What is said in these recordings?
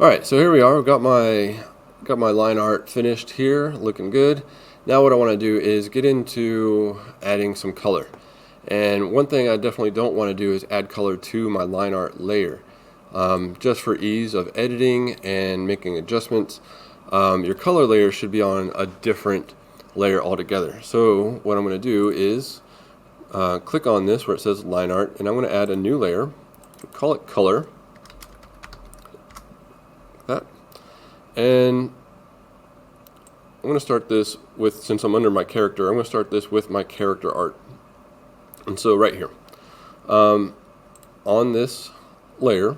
Alright, so here we are. We've got my line art finished here, looking good. Now what I want to do is get into adding some color. And one thing I definitely don't want to do is add color to my line art layer. Just for ease of editing and making adjustments, your color layer should be on a different layer altogether. So what I'm going to do is click on this where it says line art, and I'm going to add a new layer, call it color. That. And I'm going to start this with, since I'm under my character, I'm going to start this with my character art. And so right here, on this layer,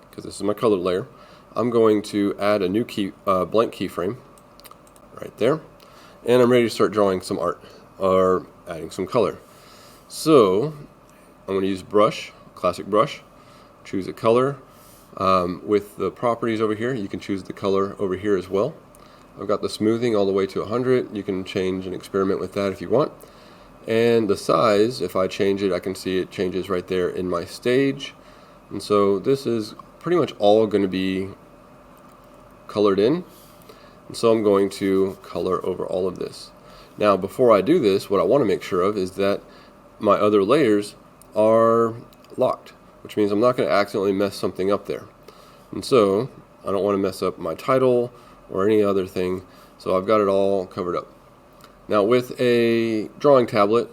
because this is my color layer, I'm going to add a new blank keyframe right there, and I'm ready to start drawing some art or adding some color. So I'm going to use brush, classic brush, choose a color. With the properties over here, you can choose the color over here as well. I've got the smoothing all the way to 100. You can change and experiment with that if you want. And the size, if I change it, I can see it changes right there in my stage. And so this is pretty much all going to be colored in. And so I'm going to color over all of this. Now before I do this, what I want to make sure of is that my other layers are locked, which means I'm not going to accidentally mess something up there. And so I don't want to mess up my title or any other thing, so I've got it all covered up. Now with a drawing tablet,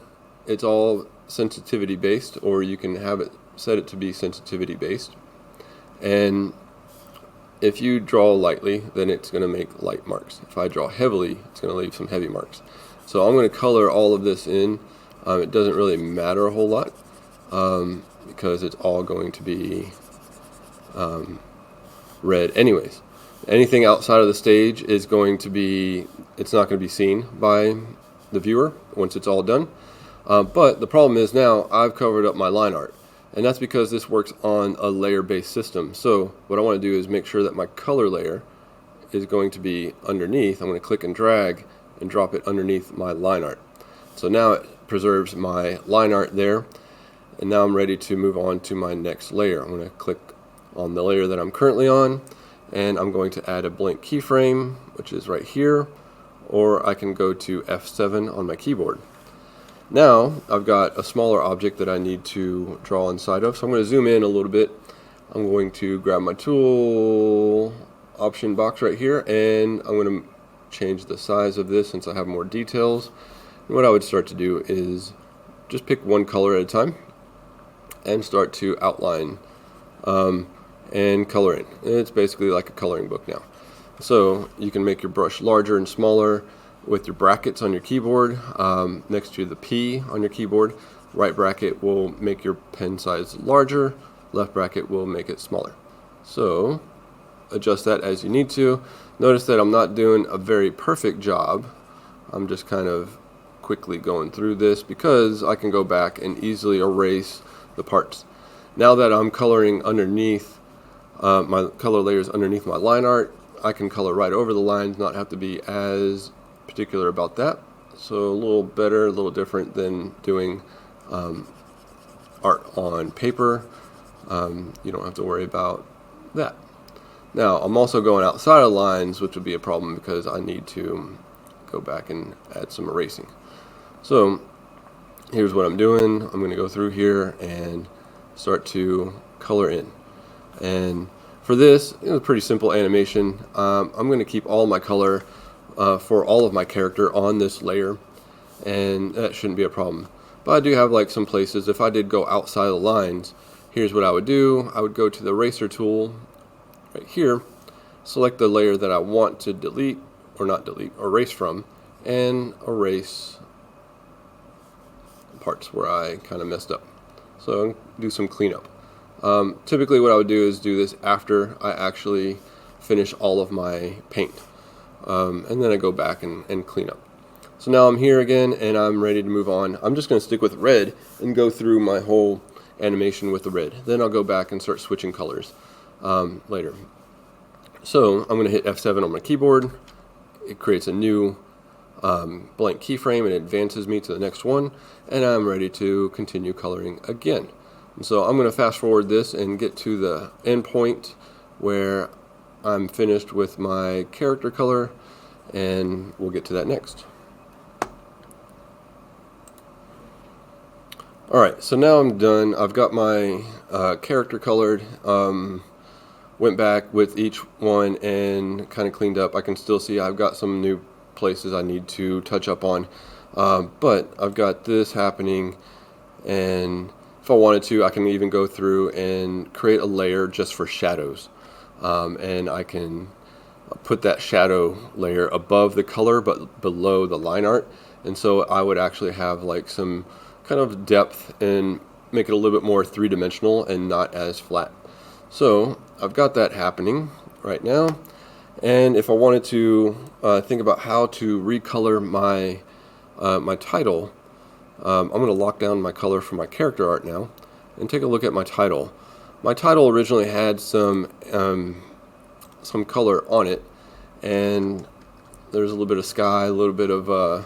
it's all sensitivity based, or you can have it set it to be sensitivity based. And if you draw lightly, then it's going to make light marks. If I draw heavily, it's going to leave some heavy marks. So I'm going to color all of this in. It doesn't really matter a whole lot, because it's all going to be red anyways. Anything outside of the stage is going to be, it's not going to be seen by the viewer once it's all done. But the problem is now I've covered up my line art, and that's because this works on a layer based system. So what I want to do is make sure that my color layer is going to be underneath. I'm going to click and drag and drop it underneath my line art. So now it preserves my line art there. And now I'm ready to move on to my next layer. I'm going to click on the layer that I'm currently on, and I'm going to add a blank keyframe, which is right here, or I can go to F7 on my keyboard. Now I've got a smaller object that I need to draw inside of, so I'm going to zoom in a little bit. I'm going to grab my tool option box right here, and I'm going to change the size of this since I have more details. And what I would start to do is just pick one color at a time and start to outline and color in. It's basically like a coloring book now. So you can make your brush larger and smaller with your brackets on your keyboard. Next to the P on your keyboard, right bracket will make your pen size larger, left bracket will make it smaller. So adjust that as you need to. Notice that I'm not doing a very perfect job. I'm just kind of quickly going through this because I can go back and easily erase the parts. Now that I'm coloring underneath my color layers underneath my line art, I can color right over the lines, not have to be as particular about that. So a little better, a little different than doing art on paper. You don't have to worry about that. Now I'm also going outside of lines, which would be a problem because I need to go back and add some erasing. So here's what I'm doing. I'm going to go through here and start to color in. And for this, it's a pretty simple animation. I'm going to keep all my color for all of my character on this layer, and that shouldn't be a problem. But I do have like some places, if I did go outside of the lines, here's what I would do. I would go to the eraser tool right here, select the layer that I want to delete, or not delete, erase from, and erase parts where I kind of messed up. So do some cleanup. Typically what I would do is do this after I actually finish all of my paint. And then I go back and clean up. So now I'm here again and I'm ready to move on. I'm just going to stick with red and go through my whole animation with the red. Then I'll go back and start switching colors later. So I'm going to hit F7 on my keyboard. It creates a new blank keyframe and advances me to the next one, and I'm ready to continue coloring again. And so I'm going to fast forward this and get to the end point where I'm finished with my character color, and we'll get to that next. Alright, so now I'm done. I've got my character colored. Went back with each one and kind of cleaned up. I can still see I've got some new places I need to touch up on. But I've got this happening, and if I wanted to, I can even go through and create a layer just for shadows. And I can put that shadow layer above the color but below the line art. And so I would actually have like some kind of depth and make it a little bit more three-dimensional and not as flat. So I've got that happening right now. And if I wanted to think about how to recolor my my title, I'm going to lock down my color for my character art now and take a look at my title. My title originally had some color on it, and there's a little bit of sky, a little bit of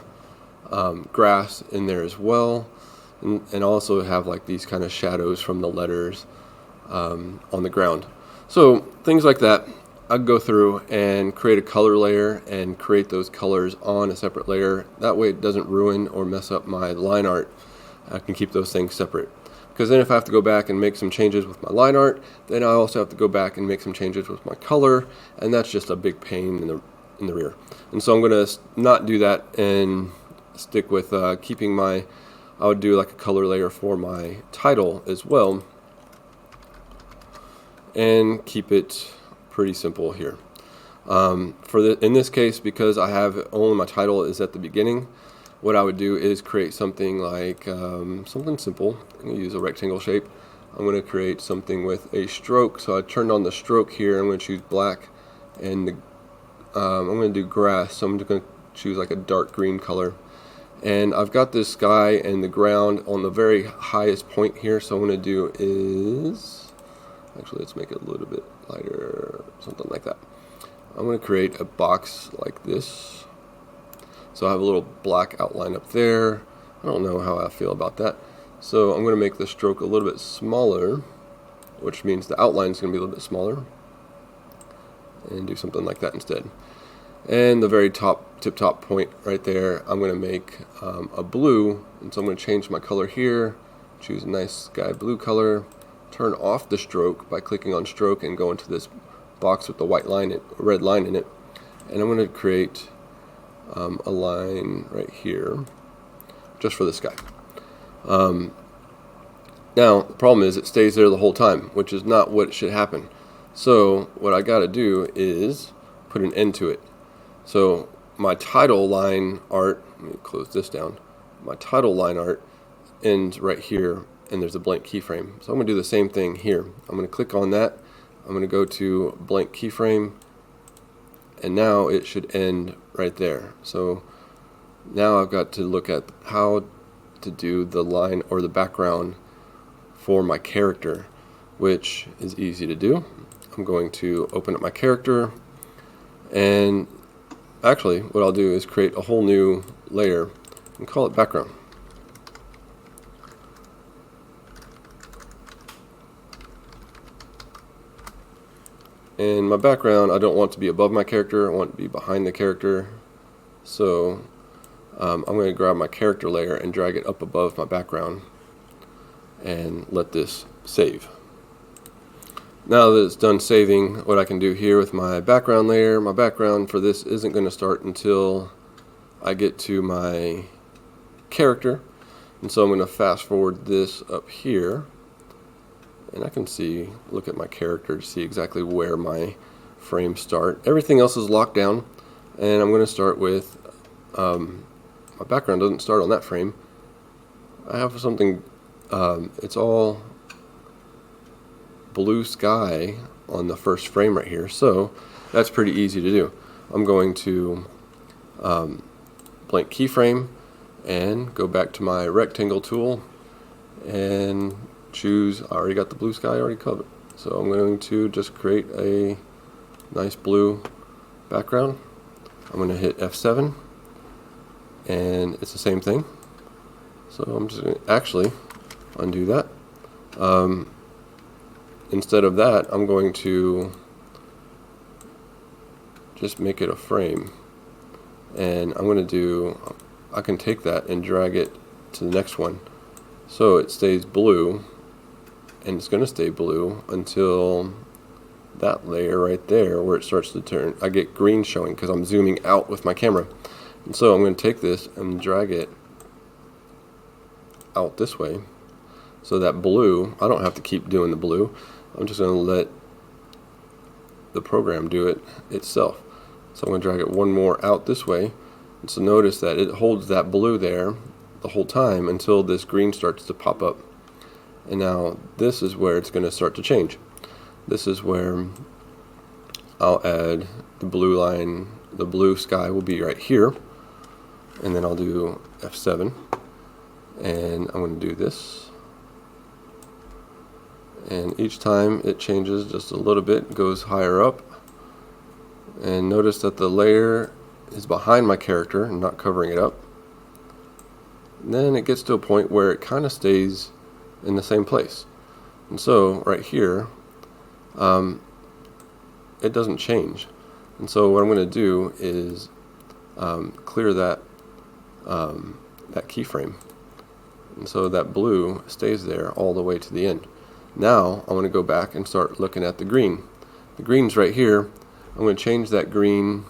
grass in there as well, and also have like these kind of shadows from the letters on the ground. So things like that, I'd go through and create a color layer and create those colors on a separate layer. That way it doesn't ruin or mess up my line art. I can keep those things separate. Because then if I have to go back and make some changes with my line art, then I also have to go back and make some changes with my color, and that's just a big pain in the rear. And so I'm going to not do that and stick with keeping my, I would do like a color layer for my title as well, and keep it pretty simple here. In this case, because I have only my title is at the beginning, what I would do is create something like something simple. I'm going to use a rectangle shape. I'm going to create something with a stroke. So I turned on the stroke here. I'm going to choose black, and I'm going to do grass. So I'm just going to choose like a dark green color. And I've got this sky and the ground on the very highest point here. So what I'm going to do is, actually let's make it a little bit lighter, something like that. I'm going to create a box like this. So I have a little black outline up there. I don't know how I feel about that. So I'm going to make the stroke a little bit smaller, which means the outline is going to be a little bit smaller, and do something like that instead. And the very tip top point right there, I'm going to make a blue, and so I'm going to change my color here, choose a nice sky blue color, turn off the stroke by clicking on stroke and go into this box with the white line, red line in it, and I'm going to create a line right here just for the sky. Now the problem is it stays there the whole time, which is not what should happen. So what I got to do is put an end to it. So my title line art, let me close this down, my title line art ends right here, and there's a blank keyframe. So I'm going to do the same thing here. I'm going to click on that, I'm going to go to blank keyframe, and now it should end right there. So now I've got to look at how to do the line or the background for my character, which is easy to do. I'm going to open up my character, and actually what I'll do is create a whole new layer and call it background. And my background, I don't want to be above my character, I want it to be behind the character. So I'm going to grab my character layer and drag it up above my background and let this save. Now that it's done saving, what I can do here with my background layer, my background for this isn't going to start until I get to my character. And so I'm going to fast forward this up here. And I can see, look at my character to see exactly where my frames start. Everything else is locked down, and I'm going to start with, my background doesn't start on that frame. I have something, it's all blue sky on the first frame right here, so that's pretty easy to do. I'm going to blank keyframe and go back to my rectangle tool and choose, I already got the blue sky already covered, so I'm going to just create a nice blue background. I'm going to hit F7, and it's the same thing. So I'm just going to actually undo that. Instead of that, I'm going to just make it a frame. And I'm going to do, I can take that and drag it to the next one. So it stays blue, and it's going to stay blue until that layer right there where it starts to turn. I get green showing because I'm zooming out with my camera. And so I'm going to take this and drag it out this way. So that blue, I don't have to keep doing the blue. I'm just going to let the program do it itself. So I'm going to drag it one more out this way. And so notice that it holds that blue there the whole time until this green starts to pop up. And now this is where it's going to start to change. This is where I'll add the blue line. The blue sky will be right here. And then I'll do F7. And I'm going to do this. And each time it changes just a little bit, goes higher up. And notice that the layer is behind my character and not covering it up. And then it gets to a point where it kind of stays in the same place. And so right here, it doesn't change. And so what I'm going to do is clear that keyframe. And so that blue stays there all the way to the end. Now I want to go back and start looking at the green. The green's right here. I'm going to change that green,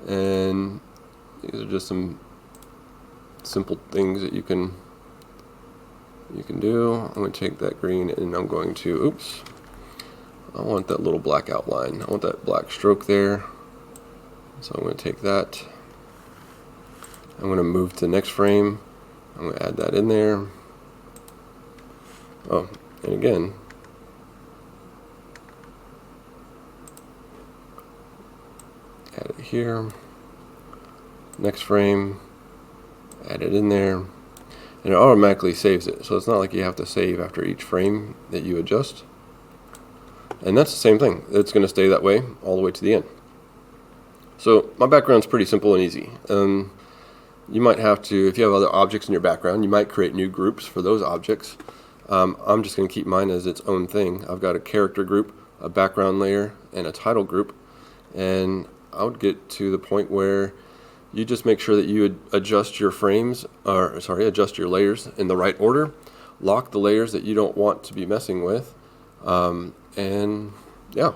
and these are just some simple things that you can do. I'm going to take that green and I'm going to, oops, I want that little black outline. I want that black stroke there. So I'm going to take that. I'm going to move to the next frame. I'm going to add that in there. Oh, and again, add it here. Next frame, add it in there. And it automatically saves it. So it's not like you have to save after each frame that you adjust. And that's the same thing. It's going to stay that way all the way to the end. So my background's pretty simple and easy. You might have to, if you have other objects in your background, you might create new groups for those objects. I'm just going to keep mine as its own thing. I've got a character group, a background layer, and a title group. And I would get to the point where you just make sure that you adjust your adjust your layers in the right order, lock the layers that you don't want to be messing with, and yeah,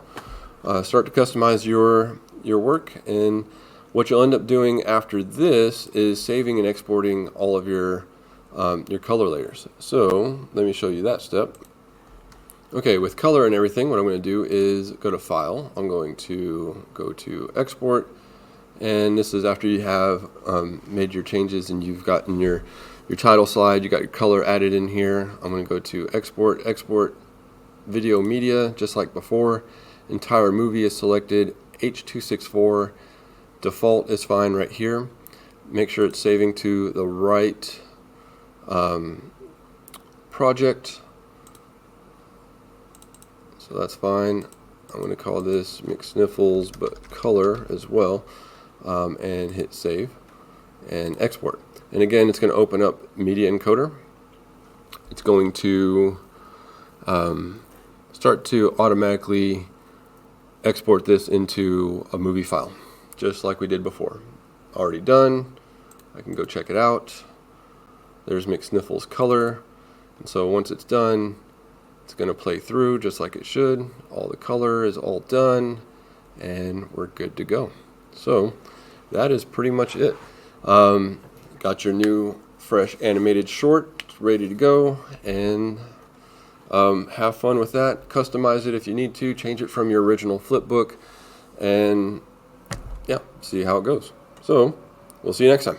start to customize your work. And what you'll end up doing after this is saving and exporting all of your color layers. So let me show you that step. Okay, with color and everything, what I'm going to do is go to File. I'm going to go to Export, and this is after you have made your changes and you've gotten your title slide, you got your color added in here. I'm going to go to Export, Export Video Media, just like before. Entire movie is selected, H.264. Default is fine right here. Make sure it's saving to the right project. So that's fine. I'm going to call this McSniffles, but color as well, and hit save and export. And again, it's going to open up Media Encoder. It's going to start to automatically export this into a movie file, just like we did before. Already done. I can go check it out. There's McSniffles color. And so once it's done, it's going to play through just like it should. All the color is all done, and we're good to go. So that is pretty much it. Got your new fresh animated short ready to go, and have fun with that. Customize it if you need to. Change it from your original flipbook, and yeah, see how it goes. So we'll see you next time.